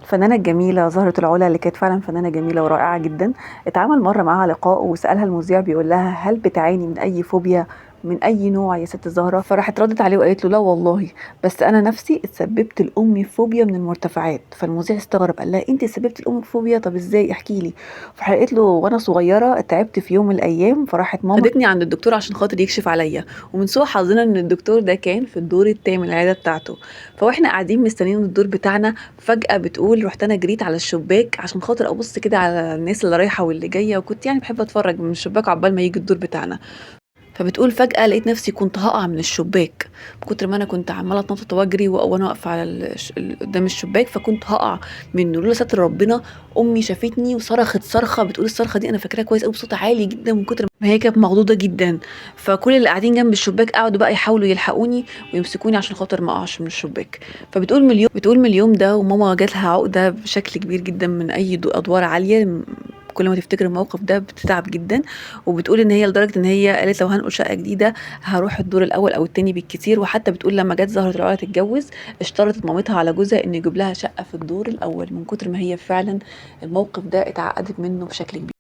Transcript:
الفنانة الجميلة زهرة العلا اللي كانت فعلا فنانة جميلة ورائعة جدا، اتعمل مرة معاها لقاء وسألها المذيع بيقول لها هل بتعاني من أي فوبيا من أي نوع يا ست زهرة؟ فراحت ردت عليه وقالت له لا والله، بس أنا نفسي اتسببت لأمي في فوبيا من المرتفعات. فالمذيع استغرب قال لها أنت اتسببت لأمك فوبيا؟ طب ازاي؟ احكي لي. فقالت له وأنا صغيرة تعبت في يوم من الأيام، فراحت ماما خدتني عند الدكتور عشان خاطر يكشف عليا، ومن سوء حظنا إن الدكتور ده كان في الدور التامن العيادة بتاعته. فواحنا قاعدين مستنيين الدور بتاعنا، فجأة بتقول رحت انا جريت على الشباك عشان خاطر ابص كده على الناس اللي رايحة واللي جاية، وكنت يعني بحب اتفرج من الشباك عقبال ما يجي الدور بتاعنا. فبتقول فجأة لقيت نفسي كنت هقع من الشباك من كتر ما انا كنت عمالة اتنطط واجري وانا واقفة على قدام الشباك، فكنت هقع منه لولا ستر ربنا. امي شافتني وصرخت صرخة، بتقول الصرخة دي انا فاكراها كويس قوي بصوت عالي جدا من كتر ما هي كانت مخضوضة جدا. فكل اللي قاعدين جنب الشباك قعدوا بقى يحاولوا يلحقوني ويمسكوني عشان خاطر ما اقعش من الشباك. بتقول من اليوم ده وماما جاتلها عقدة بشكل كبير جدا من اي ادوار عالية. كل ما تفتكر الموقف ده بتتعب جدا. وبتقول ان هي لدرجه ان هي قالت لو هنقل شقه جديده هروح الدور الاول او التاني بالكتير. وحتى بتقول لما جت زهره العلا تتجوز اشترطت مامتها على جوزها ان يجيب لها شقه في الدور الاول من كتر ما هي فعلا الموقف ده اتعقدت منه بشكل كبير.